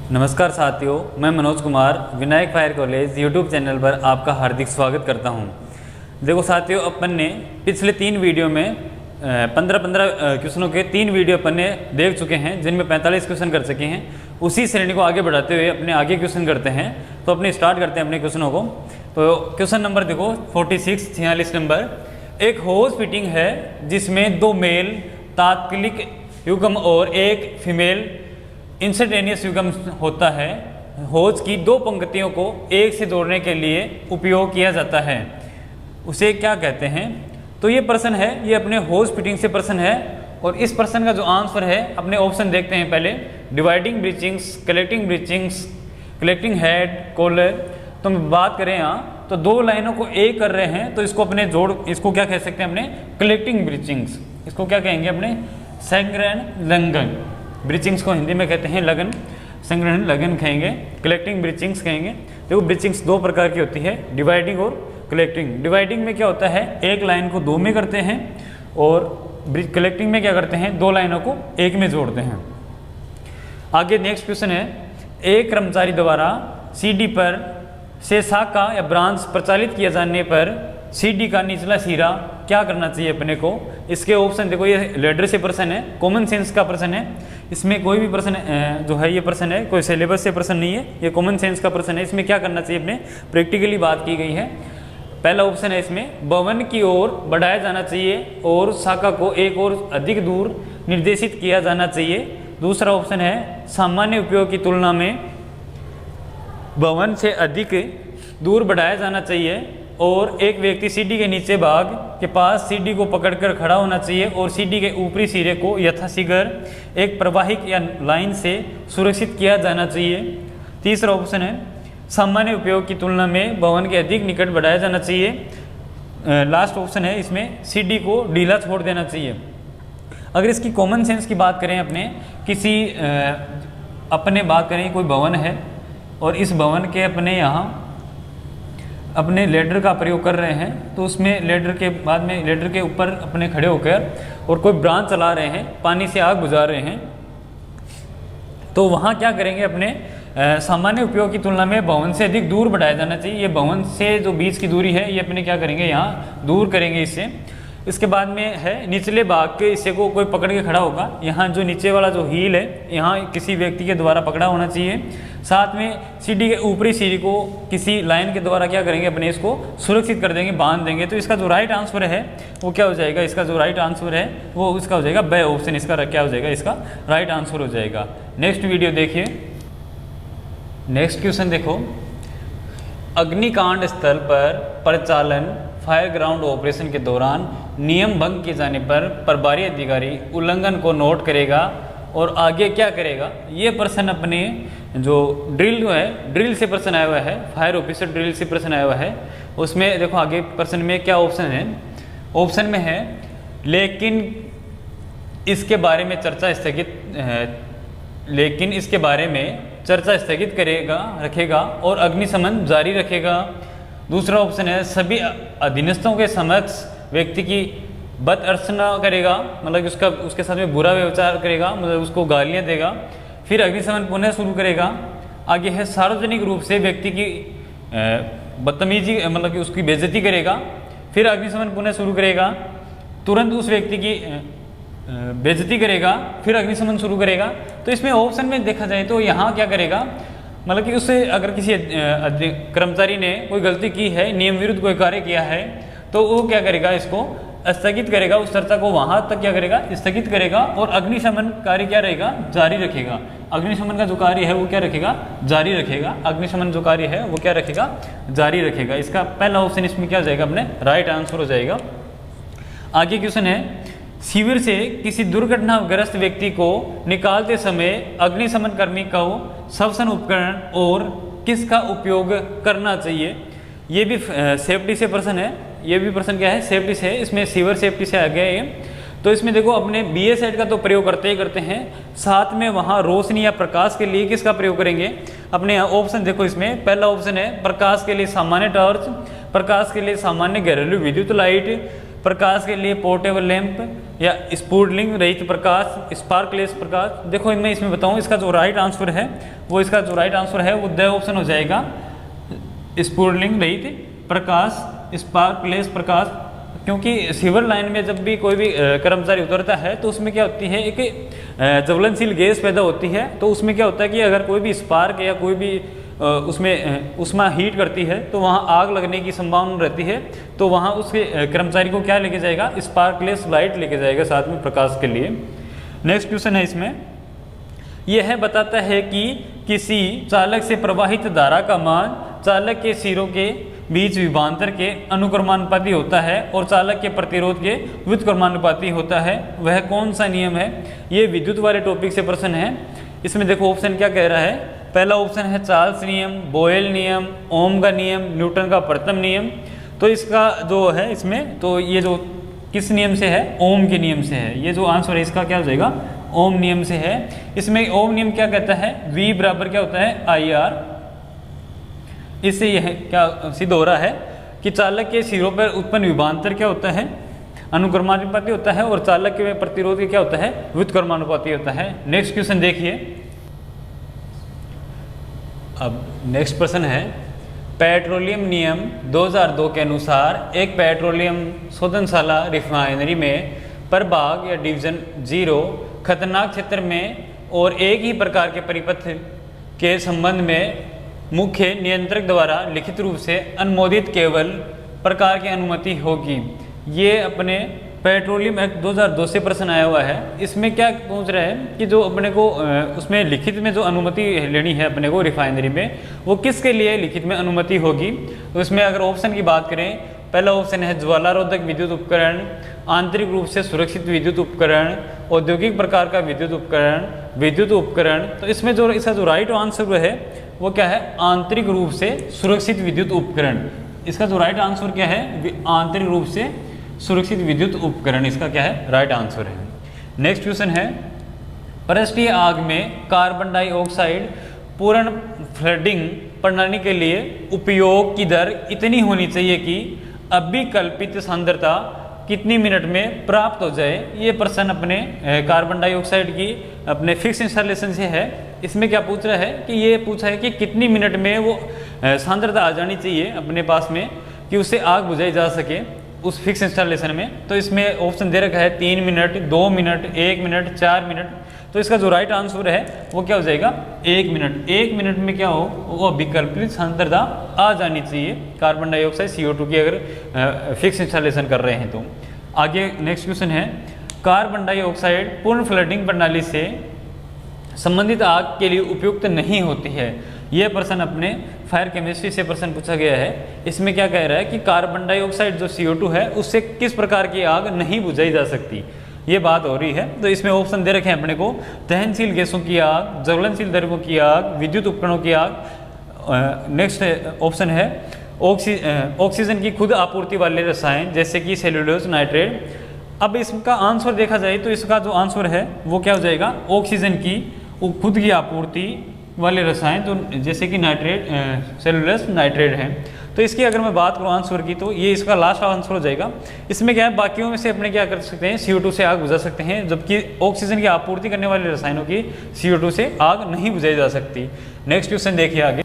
नमस्कार साथियों, मैं Manoj Kumar Vinayak fire college YouTube channel पर आपका हार्दिक स्वागत करता हूं। देखो साथियों, अपन ने पिछले 3 वीडियो में 15 क्वेश्चनों के 3 वीडियो अपन ने देख चुके हैं, जिनमें 45 क्वेश्चन कर चुके हैं। उसी श्रेणी को आगे बढ़ाते हुए अपने आगे क्वेश्चन करते हैं। तो अपने स्टार्ट करते हैं अपने क्वेश्चनों को। तो क्वेश्चन नंबर देखो 46 नंबर। एक होज फिटिंग है जिसमें 2 मेल तात्कालिक युग्म और एक फीमेल इंस्टेंटेनियस युग्म होता है। होज की 2 पंक्तियों को एक से जोड़ने के लिए उपयोग किया जाता है, उसे क्या कहते हैं? तो ये प्रश्न है, ये अपने होज फिटिंग से प्रश्न है। और इस प्रश्न का जो आंसर है, अपने ऑप्शन देखते हैं पहले। Dividing breechings, collecting breechings, collecting head, collar. तो हम बात करें यहाँ, तो 2 लाइनों को एक कर रहे हैं, तो इसको अपने इसको क्या कह सकते हैं अपने? कलेक्टिंग ब्रीचिंग्स। इसको क्या कहेंगे अपने? संग्रहण लगन। ब्रीचिंग्स को हिंदी में कहते हैं लगन, संग्रहण लगन कहेंगे, कलेक्टिंग ब्रीचिंग्स कहेंगे। देखो ब्रीचिंग्स 2 प्रकार की होती है, डिवाइडिंग और कलेक्टिंग। डिवाइडिंग में क्या होता है, एक लाइन को 2 में करते हैं, और कलेक्टिंग में क्या करते हैं, 2 लाइनों को एक में जोड़ते हैं। आगे नेक्स्ट क्वेश्चन है, एक कर्मचारी द्वारा सीडी पर से शाखा या ब्रांच प्रचालित किया जाने पर सीडी का निचला सिरा क्या करना चाहिए अपने को? इसके ऑप्शन देखो, ये लेडर से प्रश्न है, कॉमन सेंस का प्रश्न है। इसमें कोई भी प्रश्न जो है, ये प्रश्न है, कोई सिलेबस से प्रश्न नहीं है, ये कॉमन सेंस का प्रश्न है। इसमें क्या करना चाहिए अपने? प्रैक्टिकली बात की गई है। पहला ऑप्शन है इसमें, भवन की ओर बढ़ाया जाना चाहिए और शाखा को एक और अधिक दूर निर्देशित किया जाना चाहिए। दूसरा ऑप्शन है, सामान्य उपयोग की तुलना में भवन से अधिक दूर बढ़ाया जाना चाहिए और एक व्यक्ति सीडी के नीचे भाग के पास सीडी को पकड़कर खड़ा होना चाहिए और सीडी के ऊपरी सिरे को यथाशीघ्र एक प्रवाहिक या लाइन से सुरक्षित किया जाना चाहिए। तीसरा ऑप्शन है, सामान्य उपयोग की तुलना में भवन के अधिक निकट बढ़ाया जाना चाहिए। लास्ट ऑप्शन है इसमें, सीडी को ढीला छोड़ देना चाहिए। अगर इसकी कॉमन सेंस की बात करें, अपने बात करें, कोई भवन है और इस भवन के अपने यहाँ अपने लेडर का प्रयोग कर रहे हैं, तो उसमें लेडर के बाद में लेडर के ऊपर अपने खड़े होकर और कोई ब्रांच चला रहे हैं, पानी से आग बुझा रहे हैं, तो वहाँ क्या करेंगे अपने? सामान्य उपयोग की तुलना में भवन से अधिक दूर बढ़ाया जाना चाहिए। ये भवन से जो बीच की दूरी है, ये अपने क्या करेंगे, यहाँ दूर करेंगे इससे। इसके बाद में है, निचले भाग के हिस्से को कोई पकड़ के खड़ा होगा। यहाँ जो नीचे वाला जो हील है, यहाँ किसी व्यक्ति के द्वारा पकड़ा होना चाहिए। साथ में सीडी के ऊपरी सिरे को किसी लाइन के द्वारा क्या करेंगे अपने? इसको सुरक्षित कर देंगे, बांध देंगे। तो इसका जो राइट आंसर है वो क्या हो जाएगा? इसका जो राइट आंसर है वो इसका हो जाएगा बी ऑप्शन। इसका क्या हो जाएगा? इसका राइट आंसर हो जाएगा। नेक्स्ट वीडियो देखिए। नेक्स्ट क्वेश्चन देखो, अग्निकांड स्थल पर परिचालन फायर ग्राउंड ऑपरेशन के दौरान नियम भंग किए जाने पर प्रभारी अधिकारी उल्लंघन को नोट करेगा और आगे क्या करेगा? ये प्रश्न अपने जो ड्रिल है, ड्रिल से प्रश्न आया हुआ है, फायर ऑफिसर ड्रिल से प्रश्न आया हुआ है। उसमें देखो आगे प्रश्न में क्या ऑप्शन है। ऑप्शन में है, लेकिन इसके बारे में चर्चा स्थगित रखेगा और अग्निशमन जारी रखेगा। दूसरा ऑप्शन है, सभी अधीनस्थों के समक्ष व्यक्ति की बदअर्चना करेगा, मतलब उसके साथ में बुरा व्यवहार करेगा, मतलब उसको गालियाँ देगा। फिर अग्निशमन पुनः शुरू करेगा। आगे है, सार्वजनिक रूप से व्यक्ति की बदतमीजी, मतलब कि उसकी बेइज्जती करेगा। फिर अग्निशमन पुनः शुरू करेगा, तुरंत उस व्यक्ति की बेइज्जती करेगा, फिर अग्निशमन शुरू करेगा। तो इसमें ऑप्शन में देखा जाए तो यहाँ क्या करेगा, मतलब कि उससे अगर किसी कर्मचारी ने कोई गलती की है, नियम विरुद्ध कोई कार्य किया है, तो वो क्या करेगा? इसको स्थगित करेगा, उस चर्चा को वहां तक क्या करेगा? स्थगित करेगा। और अग्निशमन कार्य क्या रहेगा? जारी रखेगा। अग्निशमन का जो कार्य है वो क्या रखेगा? जारी रखेगा। अग्निशमन जो कार्य है वो क्या रखेगा? जारी रखेगा। इसका पहला ऑप्शन इसमें क्या हो जाएगा? अपने राइट आंसर हो जाएगा। आगे क्वेश्चन है, शिविर से किसी दुर्घटनाग्रस्त व्यक्ति को निकालते समय अग्निशमन कर्मी को श्वसन उपकरण और किसका उपयोग करना चाहिए? ये भी सेफ्टी से प्रश्न है। ये भी प्रश्न क्या है? सेफ्टी से है। इसमें सीवर सेफ्टी से आ गया ये। तो इसमें देखो, अपने BA सेट का तो प्रयोग करते ही करते हैं, साथ में वहाँ रोशनी या प्रकाश के लिए किसका प्रयोग करेंगे? अपने ऑप्शन देखो, इसमें पहला ऑप्शन है, प्रकाश के लिए सामान्य टॉर्च, प्रकाश के लिए सामान्य घरेलू विद्युत लाइट, प्रकाश के लिए पोर्टेबल लैंप, या स्फुटलिंग रहित प्रकाश, स्पार्कलेस प्रकाश। देखो मैं इसमें बताऊं, इसका जो राइट आंसर है वो वो द ऑप्शन हो जाएगा स्फुटलिंग रहित प्रकाश, स्पार्कलेस प्रकाश। क्योंकि सिविल लाइन में जब भी कोई भी कर्मचारी उतरता है तो उसमें क्या होती है, एक ज्वलनशील गैस पैदा होती है। तो उसमें क्या होता है कि अगर कोई भी स्पार्क या कोई भी उसमें उष्मा हीट करती है तो वहाँ आग लगने की संभावना रहती है। तो वहाँ उसके कर्मचारी को क्या लेके जाएगा, स्पार्कलेस लाइट लेके जाएगा साथ में प्रकाश के लिए। नेक्स्ट क्वेश्चन है इसमें, यह बताता है कि किसी चालक से प्रवाहित धारा का मान चालक के सिरों के बीच विभवांतर के अनुक्रमानुपाती होता है और चालक के प्रतिरोध के व्युत्क्रमानुपाती होता है। वह कौन सा नियम है? ये विद्युत वाले टॉपिक से प्रश्न है। इसमें देखो ऑप्शन क्या कह रहा है। पहला ऑप्शन है चार्ल्स नियम, बोयल नियम, ओम का नियम, न्यूटन का प्रथम नियम। तो इसका जो है इसमें, तो ये जो किस नियम से है, ओम के नियम से है। ये जो आंसर है इसका क्या हो जाएगा, ओम नियम से है। इसमें ओम नियम क्या कहता है, V बराबर क्या होता है IR। इससे यह क्या सिद्ध हो रहा है कि चालक के सिरों पर उत्पन्न विभवांतर क्या होता है, अनुक्रमानुपाती होता है, और चालक के प्रतिरोध क्या होता है, व्युत्क्रमानुपाती होता है। नेक्स्ट क्वेश्चन देखिए। अब नेक्स्ट प्रश्न है, पेट्रोलियम नियम 2002 के अनुसार एक पेट्रोलियम शोधनशाला रिफाइनरी में प्रभाग या डिवीजन 0 खतरनाक क्षेत्र में और एक ही प्रकार के परिपथ के संबंध में मुख्य नियंत्रक द्वारा लिखित रूप से अनुमोदित केवल प्रकार की अनुमति होगी। ये अपने पेट्रोलियम एक्ट 2002 से प्रश्न आया हुआ है। इसमें क्या पूछ रहा है कि जो अपने को उसमें लिखित में जो अनुमति लेनी है अपने को रिफाइनरी में, वो किसके लिए लिखित में अनुमति होगी। तो इसमें अगर ऑप्शन की बात करें, पहला ऑप्शन है ज्वालारोधक विद्युत उपकरण, आंतरिक रूप से सुरक्षित विद्युत उपकरण, औद्योगिक प्रकार का विद्युत उपकरण। तो इसमें जो इसका जो राइट आंसर है वो क्या है, आंतरिक रूप से सुरक्षित विद्युत उपकरण। इसका जो राइट आंसर क्या है, आंतरिक रूप से सुरक्षित विद्युत उपकरण, इसका क्या है, राइट आंसर है। नेक्स्ट क्वेश्चन है, पृष्ठीय आग में कार्बन डाइऑक्साइड पूर्ण फ्लडिंग प्रणाली के लिए उपयोग की दर इतनी होनी चाहिए कि अभिकल्पित सांद्रता कितनी मिनट में प्राप्त हो जाए। ये प्रश्न अपने कार्बन डाइऑक्साइड की अपने फिक्स इंस्टॉलेशन से है। इसमें क्या पूछ रहा है कि ये पूछा है कि कितनी मिनट में वो सांद्रता आ जानी चाहिए अपने पास में कि उससे आग बुझाई जा सके उस फिक्स इंस्टॉलेशन में। तो इसमें ऑप्शन दे रखा है 3 मिनट, 2 मिनट, 1 मिनट, 4 मिनट। तो इसका जो राइट आंसर है वो क्या हो जाएगा, 1 मिनट। 1 मिनट में क्या हो, वो विकल्पित सांद्रता आ जानी चाहिए कार्बन डाइऑक्साइड CO2 की, अगर फिक्स इंस्टॉलेशन कर रहे हैं तो। आगे नेक्स्ट क्वेश्चन है, कार्बन डाइऑक्साइड पूर्ण फ्लडिंग प्रणाली से संबंधित आग के लिए उपयुक्त नहीं होती है। यह प्रश्न अपने फायर केमिस्ट्री से प्रश्न पूछा गया है। इसमें क्या कह रहा है कि कार्बन डाइऑक्साइड जो CO2 है उससे किस प्रकार की आग नहीं बुझाई जा सकती, ये बात हो रही है। तो इसमें ऑप्शन दे रखे हैं अपने को, दहनशील गैसों की आग, ज्वलनशील द्रव्यों की आग, विद्युत उपकरणों की आग। नेक्स्ट ऑप्शन है ऑक्सीजन की खुद आपूर्ति वाले रसायन जैसे कि सेल्यूलोज नाइट्रेट। अब इसका आंसर देखा जाए तो इसका जो आंसर है वो क्या हो जाएगा, ऑक्सीजन की खुद की आपूर्ति वाले रसायन, तो जैसे कि नाइट्रेट, सेल्यूलोज नाइट्रेट हैं। तो इसकी अगर मैं बात करूँ आंसर की, तो ये इसका लास्ट आंसर हो जाएगा। इसमें क्या है, बाकियों में से अपने क्या कर सकते हैं, CO2 से आग बुझा सकते हैं, जबकि ऑक्सीजन की आपूर्ति करने वाले रसायनों की CO2 से आग नहीं बुझाई जा सकती। नेक्स्ट क्वेश्चन देखिए आगे।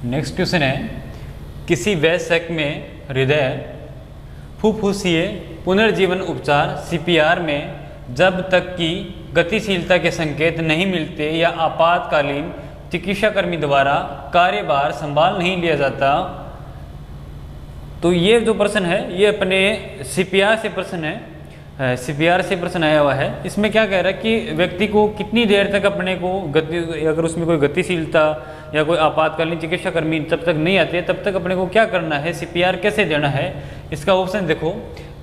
नेक्स्ट क्वेश्चन है, किसी वयस्क में हृदय फुफ्फुसीय पुनर्जीवन उपचार CPR में जब तक कि गतिशीलता के संकेत नहीं मिलते या आपातकालीन चिकित्साकर्मी द्वारा कार्यभार संभाल नहीं लिया जाता। तो ये जो प्रश्न है ये अपने CPR से प्रश्न है, CPR से प्रश्न आया हुआ है। इसमें क्या कह रहा है कि व्यक्ति को कितनी देर तक अपने को अगर उसमें कोई गतिशीलता या कोई आपातकालीन चिकित्साकर्मी जब तक नहीं आते तब तक अपने को क्या करना है, CPR कैसे देना है। इसका ऑप्शन देखो,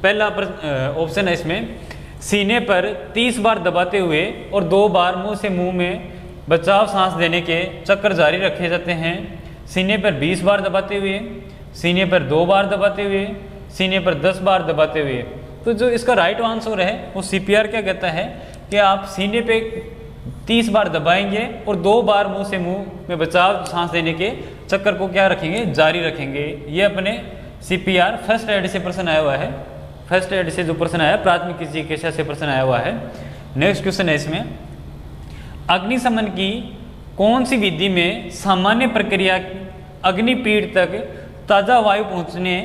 पहला ऑप्शन है इसमें, सीने पर 30 बार दबाते हुए और 2 बार मुंह से मुंह में बचाव सांस देने के चक्कर जारी रखे जाते हैं। सीने पर 20 बार दबाते हुए, सीने पर 2 बार दबाते हुए, सीने पर 10 बार दबाते हुए। तो जो इसका राइट आंसर है वो CPR क्या कहता है कि आप सीने पे 30 बार दबाएंगे और 2 बार मुंह से मुंह में बचाव सांस देने के चक्कर को क्या रखेंगे, जारी रखेंगे। ये अपने CPR फर्स्ट एड से प्रश्न आया हुआ है। फर्स्ट एड से जो प्रश्न आया, प्राथमिक चिकित्सा से प्रश्न आया हुआ है। नेक्स्ट क्वेश्चन है इसमें, अग्निशमन की कौन सी विधि में सामान्य प्रक्रिया अग्निपीठ तक ताज़ा वायु पहुंचने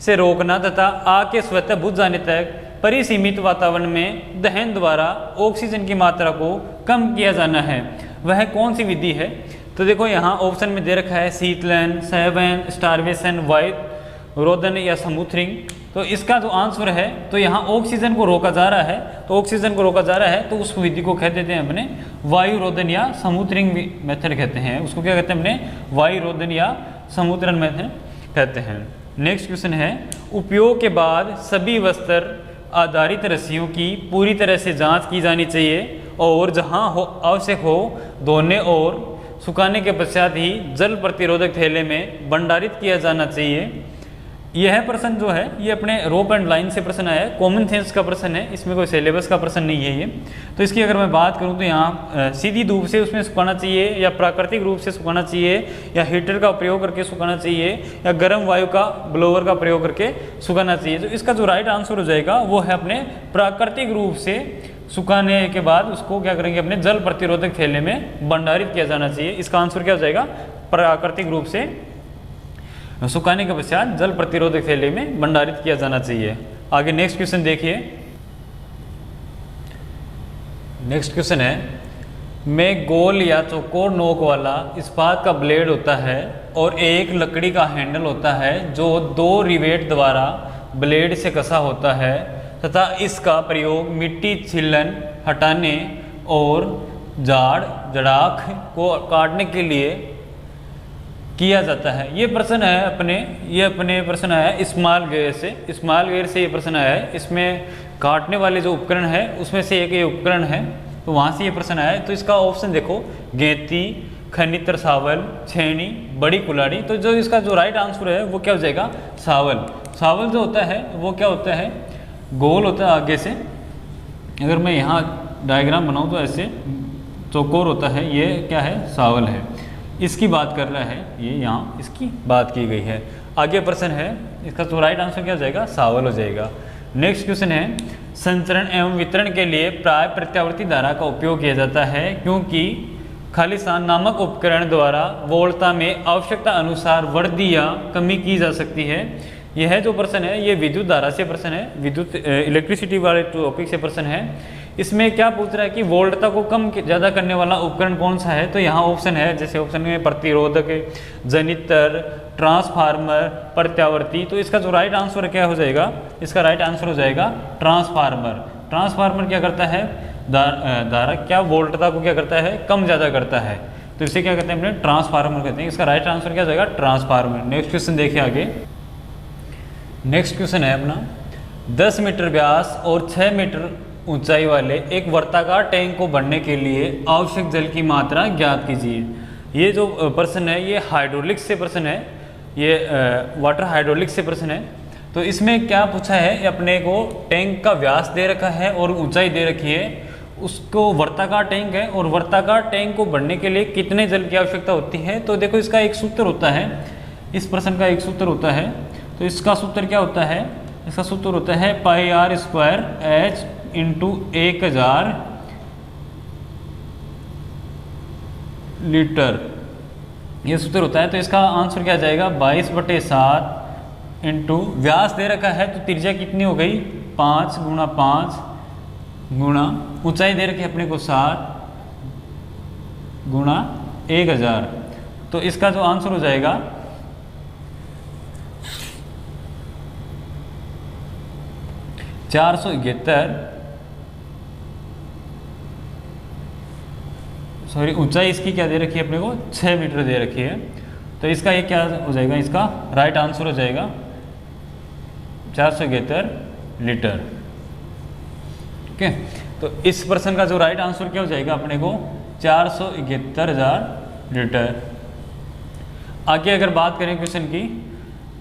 से रोकना तथा आग के स्वतः बुझ जाने तक परिसीमित वातावरण में दहन द्वारा ऑक्सीजन की मात्रा को कम किया जाना है, वह कौन सी विधि है? तो देखो यहाँ ऑप्शन में दे रखा है शीतलन, संवहन, स्टारवेशन, वायु रोधन या स्मूथरिंग। तो इसका जो आंसर है, तो यहाँ ऑक्सीजन को रोका जा रहा है, तो ऑक्सीजन को रोका जा रहा है तो उस विधि को कहते हैं अपने वायु रोधन या स्मूथरिंग मेथड कहते हैं। उसको क्या कहते हैं अपने वायु रोधन या स्मूथरण मेथड कहते हैं। नेक्स्ट क्वेश्चन है, उपयोग के बाद सभी वस्त्र आधारित रस्सियों की पूरी तरह से जांच की जानी चाहिए और जहां हो आवश्यक हो धोने और सुखाने के पश्चात ही जल प्रतिरोधक थैले में भंडारित किया जाना चाहिए। यह प्रश्न जो है ये अपने रोप एंड लाइन से प्रश्न आया है, कॉमन सेंस का प्रश्न है, इसमें कोई सिलेबस का प्रश्न नहीं है ये। तो इसकी अगर मैं बात करूं तो यहाँ सीधी धूप से उसमें सुखाना चाहिए या प्राकृतिक रूप से सुखाना चाहिए या हीटर का प्रयोग करके सुखाना चाहिए या गर्म वायु का ब्लोअर का प्रयोग करके सुखाना चाहिए। तो इसका जो राइट आंसर हो जाएगा वो है अपने प्राकृतिक रूप से सुखाने के बाद उसको क्या करेंगे अपने जल प्रतिरोधक थैले में भंडारित किया जाना चाहिए। इसका आंसर क्या हो जाएगा? प्राकृतिक रूप से सुखाने के पश्चात जल प्रतिरोधक थैले में भंडारित किया जाना चाहिए। आगे नेक्स्ट क्वेश्चन देखिए। नेक्स्ट क्वेश्चन है, में गोल या चौकोर नोक वाला इस्पात का ब्लेड होता है और एक लकड़ी का हैंडल होता है जो 2 रिवेट द्वारा ब्लेड से कसा होता है तथा इसका प्रयोग मिट्टी छीलन हटाने और झाड़ जड़ाख को काटने के लिए किया जाता है। ये प्रश्न है अपने प्रश्न आया है स्मॉल गेयर से ये प्रश्न आया है। इसमें काटने वाले जो उपकरण है उसमें से एक ये उपकरण है, तो वहाँ से ये प्रश्न आया है। तो इसका ऑप्शन देखो, गेंती, खनित्र सावल, छेनी, बड़ी कुल्हाड़ी। तो जो इसका जो राइट आंसर है वो क्या हो जाएगा? सावल। सावल जो होता है वो क्या होता है? गोल होता है आगे से। अगर मैं यहाँ डायग्राम बनाऊँ तो ऐसे चौकोर होता है, ये क्या है? सावल है। इसकी बात कर रहा है ये, यहाँ इसकी बात की गई है। आगे प्रश्न है, इसका तो राइट आंसर क्या हो जाएगा? सावल हो जाएगा। नेक्स्ट क्वेश्चन है, संचरण एवं वितरण के लिए प्राय प्रत्यावर्ती धारा का उपयोग किया जाता है क्योंकि खालिस्तान नामक उपकरण द्वारा वोल्टता में आवश्यकता अनुसार वृद्धि या कमी की जा सकती है। यह जो प्रश्न है ये विद्युत धारा से प्रश्न है, विद्युत इलेक्ट्रिसिटी वाले टॉपिक से प्रश्न है। इसमें क्या पूछ रहा है कि वोल्टता को कम ज़्यादा करने वाला उपकरण कौन सा है? तो यहाँ ऑप्शन है, जैसे ऑप्शन में प्रतिरोधक, जनित्र, ट्रांसफार्मर, प्रत्यावर्ती। तो इसका जो राइट आंसर क्या हो जाएगा? इसका राइट आंसर हो जाएगा ट्रांसफार्मर। ट्रांसफार्मर क्या करता है? धारा क्या वोल्टता को क्या करता है? कम ज़्यादा करता है। तो इसे क्या कहते हैं अपने? ट्रांसफार्मर कहते हैं। इसका राइट आंसर क्या हो जाएगा? ट्रांसफार्मर। नेक्स्ट क्वेश्चन देखिए आगे। नेक्स्ट क्वेश्चन है अपना, 10 मीटर व्यास और 6 मीटर ऊंचाई वाले एक वर्ताकार टैंक को भरने के लिए आवश्यक जल की मात्रा ज्ञात कीजिए। ये जो प्रश्न है ये हाइड्रोलिक्स से प्रश्न है, ये वाटर हाइड्रोलिक्स से प्रश्न है। तो इसमें क्या पूछा है? अपने को टैंक का व्यास दे रखा है और ऊंचाई दे रखी है, उसको वर्ताकार टैंक है और वर्ताकार टैंक को भरने के लिए कितने जल की आवश्यकता होती है? तो देखो इसका एक सूत्र होता है, इस प्रश्न का एक सूत्र होता है। तो इसका सूत्र क्या होता है? इसका सूत्र होता है πr² H इंटू 1000 लीटर, ये सूत्र होता है। तो इसका आंसर क्या जाएगा? 22/7 इंटू व्यास दे रखा है तो त्रिज्या कितनी हो गई? 5 गुणा 5 गुणा ऊंचाई दे रखी है अपने को 7 गुणा 1000। तो इसका जो आंसर हो जाएगा 471, सॉरी ऊंचाई इसकी क्या दे रखी है अपने को? 6 मीटर दे रखी है। तो इसका ये क्या हो जाएगा? इसका राइट आंसर हो जाएगा 471 लीटर। ठीक है, तो इस प्रश्न का जो राइट आंसर क्या हो जाएगा अपने को? 471,000 लीटर। आगे अगर बात करें क्वेश्चन की,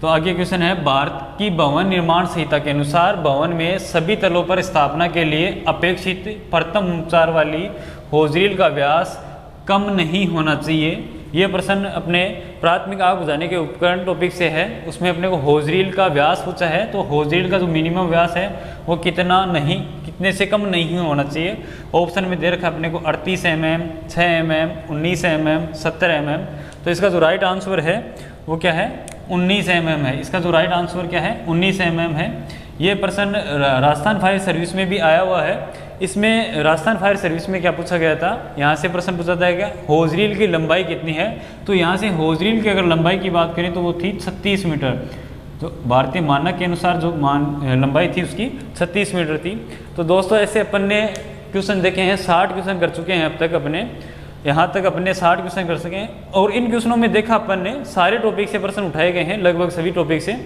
तो आगे क्वेश्चन है, भारत की भवन निर्माण संहिता के अनुसार भवन में सभी तलों पर स्थापना के लिए अपेक्षित प्रथम उपचार वाली होजरील का व्यास कम नहीं होना चाहिए। ये प्रश्न अपने प्राथमिक आग बुझाने के उपकरण टॉपिक से है, उसमें अपने को होज रील का व्यास पूछा है। तो होज रील का जो मिनिमम व्यास है वो कितने से कम नहीं होना चाहिए। ऑप्शन में दे रखा है अपने को 38 mm, 6 mm, 19 mm, 70 mm। तो इसका जो राइट आंसर है वो क्या है, 19 mm है। इसका जो राइट आंसर क्या है, 19 mm है। ये प्रश्न राजस्थान फायर सर्विस में भी आया हुआ है। इसमें राजस्थान फायर सर्विस में क्या पूछा गया था, यहाँ से प्रश्न पूछा था क्या, होज रील की लंबाई कितनी है। तो यहाँ से होज रील की अगर लंबाई की बात करें तो वो थी 36 मीटर। तो भारतीय मानक के अनुसार जो लंबाई थी उसकी 36 मीटर थी। तो दोस्तों ऐसे अपन ने क्वेश्चन देखे हैं, 60 क्वेश्चन कर चुके हैं अब तक अपने, यहाँ तक अपने 60 क्वेश्चन कर सके हैं। और इन क्वेश्चनों में देखा अपन ने सारे टॉपिक से प्रश्न उठाए गए हैं, लगभग सभी टॉपिक से।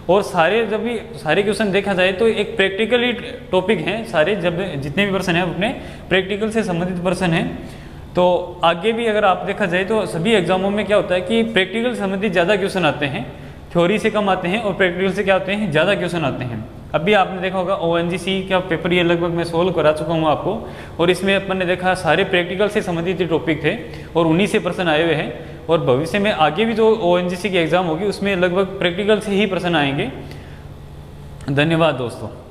और जब भी सारे क्वेश्चन देखा जाए तो एक प्रैक्टिकली टॉपिक हैं सारे, जब जितने भी प्रश्न हैं अपने प्रैक्टिकल से संबंधित प्रश्न हैं। तो आगे भी अगर आप देखा जाए तो सभी एग्जामों में क्या होता है कि प्रैक्टिकल से संबंधित ज़्यादा क्वेश्चन आते हैं, थ्योरी से कम आते हैं, और प्रैक्टिकल से क्या होते हैं, ज़्यादा क्वेश्चन आते हैं। अभी आपने देखा होगा ONGC का पेपर ये लगभग मैं सोल्व करा चुका हूँ आपको, और इसमें अपन ने देखा सारे प्रैक्टिकल से संबंधित टॉपिक थे और उन्हीं से प्रश्न आए हुए हैं। और भविष्य में आगे भी जो ONGC की एग्ज़ाम होगी उसमें लगभग प्रैक्टिकल से ही प्रश्न आएंगे। धन्यवाद दोस्तों।